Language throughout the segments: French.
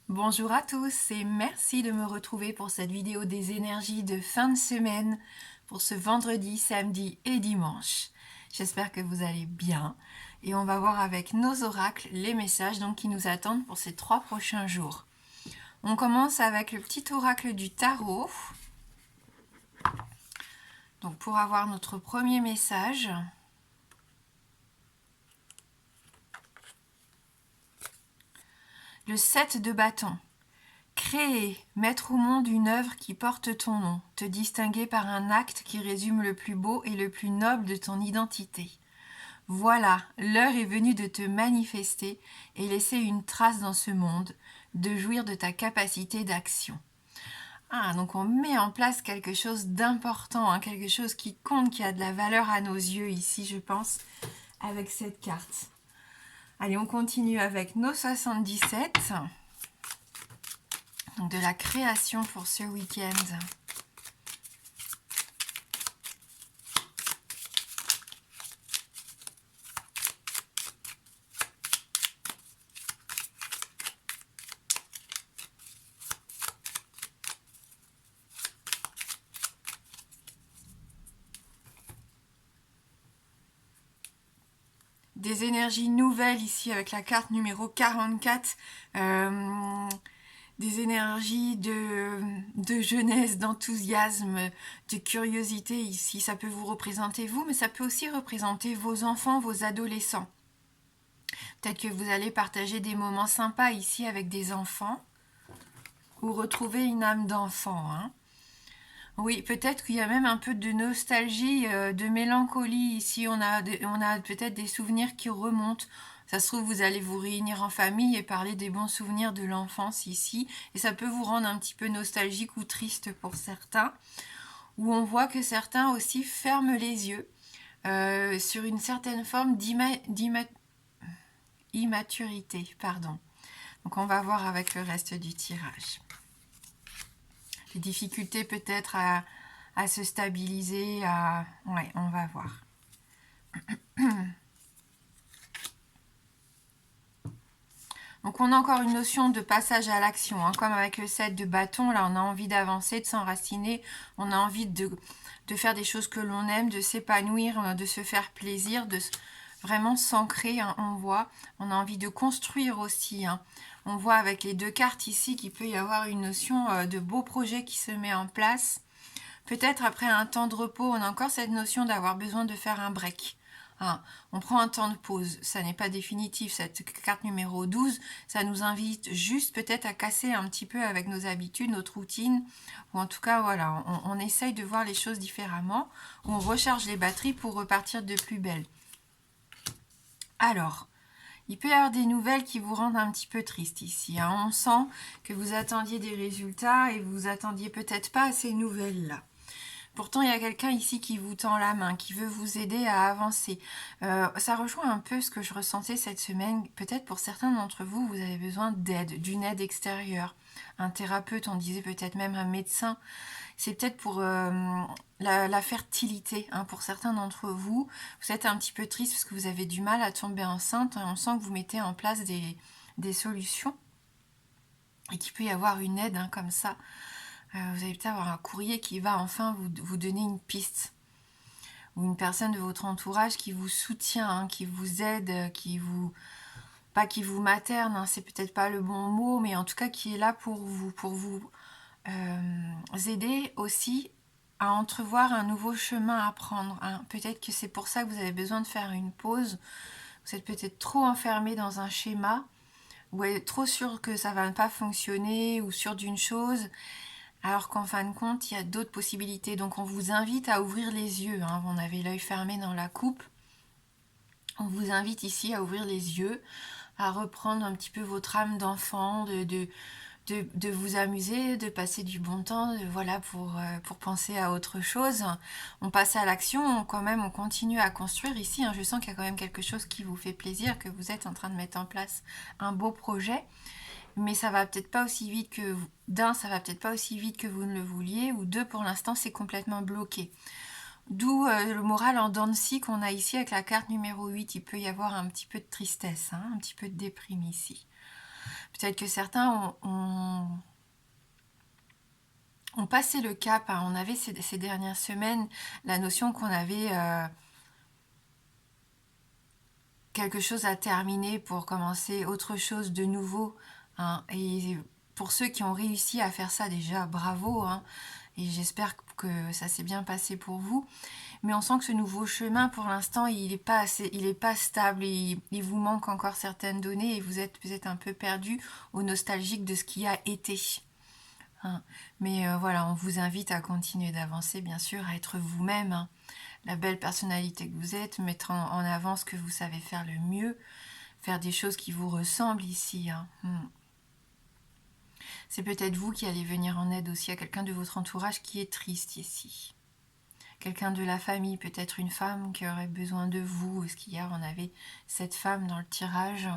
Bonjour à tous et merci de me retrouver pour cette vidéo des énergies de fin de semaine pour ce vendredi, samedi et dimanche. J'espère que vous allez bien et on va voir avec nos oracles les messages qui nous attendent pour ces 3 prochains jours. On commence avec le petit oracle du tarot. Donc pour avoir notre premier message, le 7 de bâton. Créer, mettre au monde une œuvre qui porte ton nom, te distinguer par un acte qui résume le plus beau et le plus noble de ton identité. Voilà, l'heure est venue de te manifester et laisser une trace dans ce monde, de jouir de ta capacité d'action. Ah, donc on met en place quelque chose d'important, quelque chose qui compte, qui a de la valeur à nos yeux ici, je pense, avec cette carte. Allez, on continue avec nos 77. Donc de la création pour ce week-end. Des énergies nouvelles ici avec la carte numéro 44. Des énergies de jeunesse, d'enthousiasme, de curiosité ici. Ça peut vous représenter vous, mais ça peut aussi représenter vos enfants, vos adolescents. Peut-être que vous allez partager des moments sympas ici avec des enfants ou retrouver une âme d'enfant. Oui, peut-être qu'il y a même un peu de nostalgie, de mélancolie ici. On a peut-être des souvenirs qui remontent. Ça se trouve, vous allez vous réunir en famille et parler des bons souvenirs de l'enfance ici. Et ça peut vous rendre un petit peu nostalgique ou triste pour certains. Ou on voit que certains aussi ferment les yeux sur une certaine forme d'immaturité. Pardon. Donc on va voir avec le reste du tirage. Les difficultés peut-être à se stabiliser. Ouais, on va voir. Donc on a encore une notion de passage à l'action, comme avec le 7 de bâton, là on a envie d'avancer, de s'enraciner, on a envie de faire des choses que l'on aime, de s'épanouir, de se faire plaisir, de vraiment s'ancrer, on voit, on a envie de construire aussi. On voit avec les deux cartes ici qu'il peut y avoir une notion de beau projet qui se met en place. Peut-être après un temps de repos, on a encore cette notion d'avoir besoin de faire un break. On prend un temps de pause, ça n'est pas définitif, cette carte numéro 12, ça nous invite juste peut-être à casser un petit peu avec nos habitudes, notre routine, ou en tout cas voilà, on essaye de voir les choses différemment, ou on recharge les batteries pour repartir de plus belle. Alors, il peut y avoir des nouvelles qui vous rendent un petit peu triste ici. On sent que vous attendiez des résultats et vous attendiez peut-être pas à ces nouvelles-là. Pourtant, il y a quelqu'un ici qui vous tend la main, qui veut vous aider à avancer. Ça rejoint un peu ce que je ressentais cette semaine. Peut-être pour certains d'entre vous, vous avez besoin d'aide, d'une aide extérieure. Un thérapeute, on disait peut-être même un médecin. C'est peut-être pour la fertilité. Pour certains d'entre vous, vous êtes un petit peu triste parce que vous avez du mal à tomber enceinte. On sent que vous mettez en place des solutions et qu'il peut y avoir une aide comme ça. Vous allez peut-être avoir un courrier qui va enfin vous donner une piste. Ou une personne de votre entourage qui vous soutient, qui vous aide, pas qui vous materne, c'est peut-être pas le bon mot, mais en tout cas qui est là pour vous aider aussi à entrevoir un nouveau chemin à prendre. Peut-être que c'est pour ça que vous avez besoin de faire une pause. Vous êtes peut-être trop enfermé dans un schéma, ou trop sûr que ça va pas fonctionner, ou sûr d'une chose, alors qu'en fin de compte, il y a d'autres possibilités. Donc on vous invite à ouvrir les yeux. On avait l'œil fermé dans la coupe. On vous invite ici à ouvrir les yeux, à reprendre un petit peu votre âme d'enfant, de vous amuser, de passer du bon temps, pour penser à autre chose. On passe à l'action, on continue à construire ici. Je sens qu'il y a quand même quelque chose qui vous fait plaisir, que vous êtes en train de mettre en place un beau projet. Mais ça va peut-être pas aussi vite que ça va peut-être pas aussi vite que vous ne le vouliez, ou deux, pour l'instant, c'est complètement bloqué. D'où le moral en dents de scie qu'on a ici avec la carte numéro 8. Il peut y avoir un petit peu de tristesse, un petit peu de déprime ici. Peut-être que certains ont passé le cap. On avait ces dernières semaines la notion qu'on avait quelque chose à terminer pour commencer autre chose de nouveau. Et pour ceux qui ont réussi à faire ça déjà, bravo. Et j'espère que ça s'est bien passé pour vous. Mais on sent que ce nouveau chemin, pour l'instant, il n'est pas stable. Il vous manque encore certaines données et vous êtes un peu perdu ou nostalgique de ce qui a été. Mais voilà, on vous invite à continuer d'avancer, bien sûr, à être vous-même. La belle personnalité que vous êtes, mettre en avant ce que vous savez faire le mieux, faire des choses qui vous ressemblent ici. C'est peut-être vous qui allez venir en aide aussi à quelqu'un de votre entourage qui est triste ici. Quelqu'un de la famille, peut-être une femme qui aurait besoin de vous. Est-ce qu'hier on avait cette femme dans le tirage ?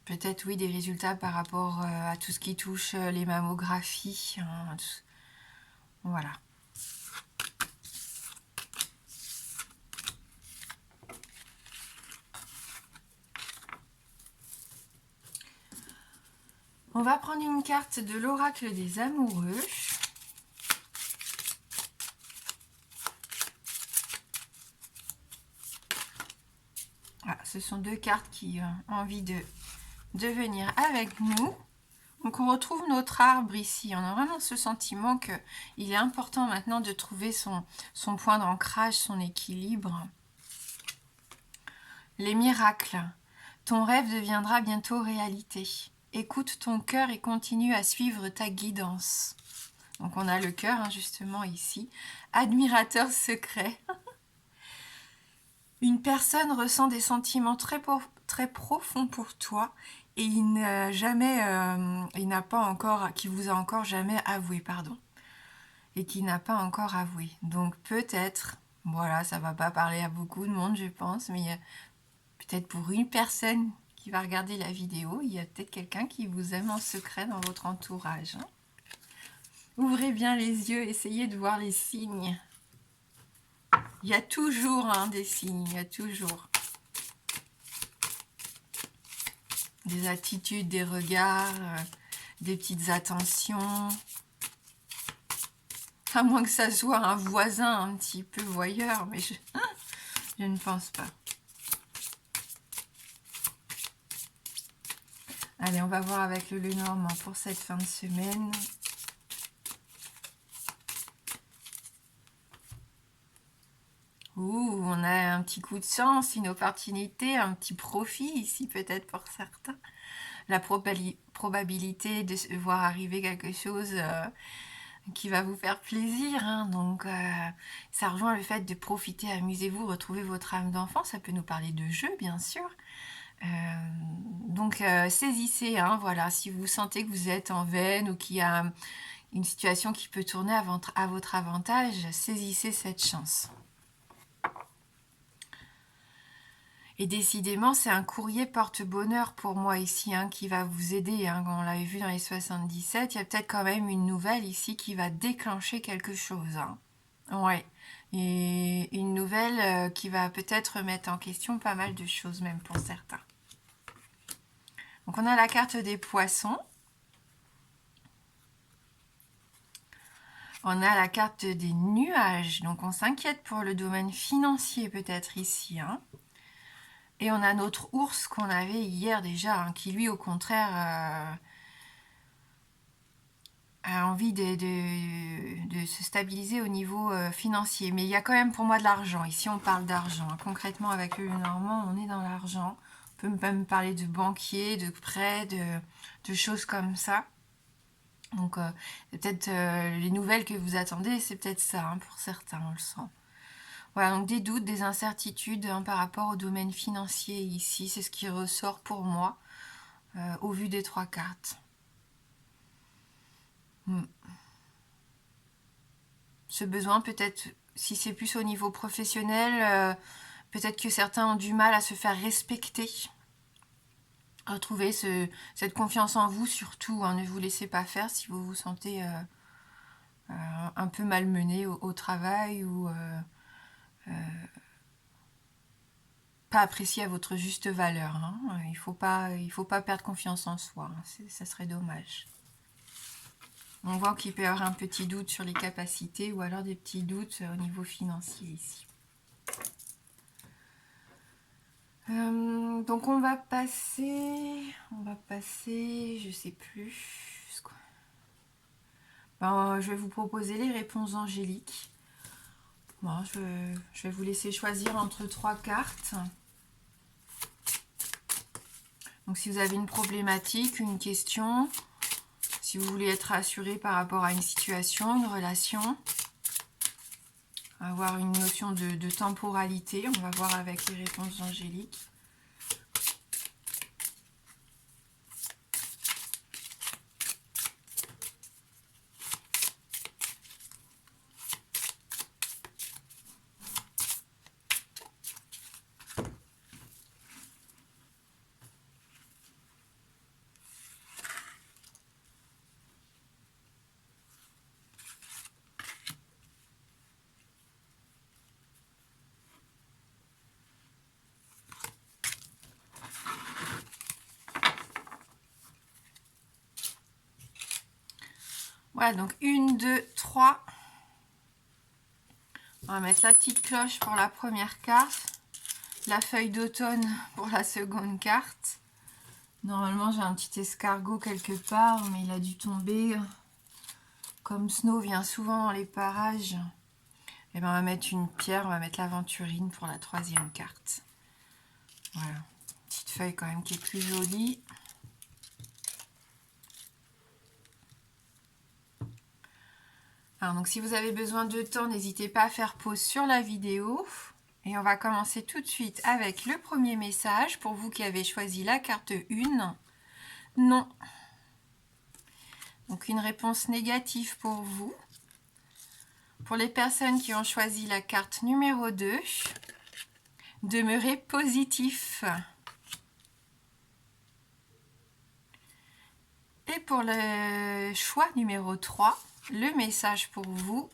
Peut-être oui, des résultats par rapport à tout ce qui touche les mammographies. Voilà. On va prendre une carte de l'oracle des amoureux. Voilà, ce sont deux cartes qui ont envie de venir avec nous. Donc on retrouve notre arbre ici. On a vraiment ce sentiment qu'il est important maintenant de trouver son point d'ancrage, son équilibre. Les miracles. Ton rêve deviendra bientôt réalité. Écoute ton cœur et continue à suivre ta guidance. Donc on a le cœur justement ici. Admirateur secret. Une personne ressent des sentiments très profonds pour toi et qui vous a encore jamais avoué, et qui n'a pas encore avoué. Donc peut-être, voilà, ça va pas parler à beaucoup de monde, je pense, mais peut-être pour une personne qui va regarder la vidéo, il y a peut-être quelqu'un qui vous aime en secret dans votre entourage. Ouvrez bien les yeux, essayez de voir les signes. Il y a toujours des signes, il y a toujours des attitudes, des regards, des petites attentions. À moins que ça soit un voisin un petit peu voyeur, mais je ne pense pas. Allez, on va voir avec le Lenormand pour cette fin de semaine. Ouh, on a un petit coup de chance, une opportunité, un petit profit ici peut-être pour certains. La probabilité de voir arriver quelque chose qui va vous faire plaisir. Donc ça rejoint le fait de profiter, amusez-vous, retrouvez votre âme d'enfant. Ça peut nous parler de jeu, bien sûr. Donc saisissez, voilà, si vous sentez que vous êtes en veine ou qu'il y a une situation qui peut tourner à votre avantage, saisissez cette chance. Et décidément, c'est un courrier porte-bonheur pour moi ici, qui va vous aider. On l'avait vu dans les 77, il y a peut-être quand même une nouvelle ici qui va déclencher quelque chose. Ouais, et une nouvelle qui va peut-être remettre en question pas mal de choses, même pour certains. Donc on a la carte des poissons. On a la carte des nuages. Donc on s'inquiète pour le domaine financier peut-être ici. Et on a notre ours qu'on avait hier déjà, qui lui au contraire a envie de se stabiliser au niveau financier. Mais il y a quand même pour moi de l'argent. Ici on parle d'argent. Concrètement avec le Normand, on est dans l'argent. On peut même parler de banquier, de prêts, de choses comme ça. Donc peut-être les nouvelles que vous attendez, c'est peut-être ça pour certains, on le sent. Voilà, donc des doutes, des incertitudes par rapport au domaine financier ici, c'est ce qui ressort pour moi au vu des trois cartes. Ce besoin, peut-être, si c'est plus au niveau professionnel, peut-être que certains ont du mal à se faire respecter. Retrouvez cette confiance en vous surtout, ne vous laissez pas faire si vous vous sentez un peu malmené au travail ou pas apprécié à votre juste valeur. Hein. Il faut pas perdre confiance en soi. Hein. Ça serait dommage. On voit qu'il peut y avoir un petit doute sur les capacités ou alors des petits doutes au niveau financier ici. Donc on va passer, je sais plus. Ben, je vais vous proposer les réponses angéliques. Bon, je vais vous laisser choisir entre 3 cartes. Donc si vous avez une problématique, une question, si vous voulez être rassuré par rapport à une situation, une relation, avoir une notion de temporalité, on va voir avec les réponses angéliques. Voilà, donc 1, 2, 3. On va mettre la petite cloche pour la première carte, la feuille d'automne pour la seconde carte. Normalement, j'ai un petit escargot quelque part, mais il a dû tomber. Comme Snow vient souvent dans les parages, et ben on va mettre une pierre, on va mettre l'aventurine pour la 3e carte. Voilà, petite feuille quand même qui est plus jolie. Alors, donc si vous avez besoin de temps, n'hésitez pas à faire pause sur la vidéo. Et on va commencer tout de suite avec le premier message pour vous qui avez choisi la carte 1. Non. Donc une réponse négative pour vous. Pour les personnes qui ont choisi la carte numéro 2, demeurez positif. Et pour le choix numéro 3, le message pour vous,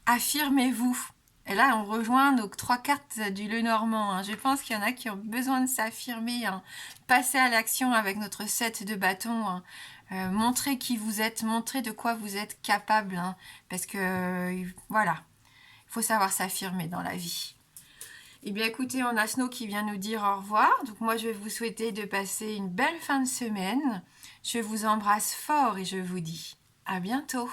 affirmez-vous. Et là, on rejoint nos 3 cartes du Lenormand. Hein. Je pense qu'il y en a qui ont besoin de s'affirmer, hein. Passer à l'action avec notre 7 de bâton. Hein. Montrer qui vous êtes, montrer de quoi vous êtes capable. Hein. Parce que, voilà, il faut savoir s'affirmer dans la vie. Eh bien, écoutez, on a Snow qui vient nous dire au revoir. Donc, moi, je vais vous souhaiter de passer une belle fin de semaine. Je vous embrasse fort et je vous dis à bientôt.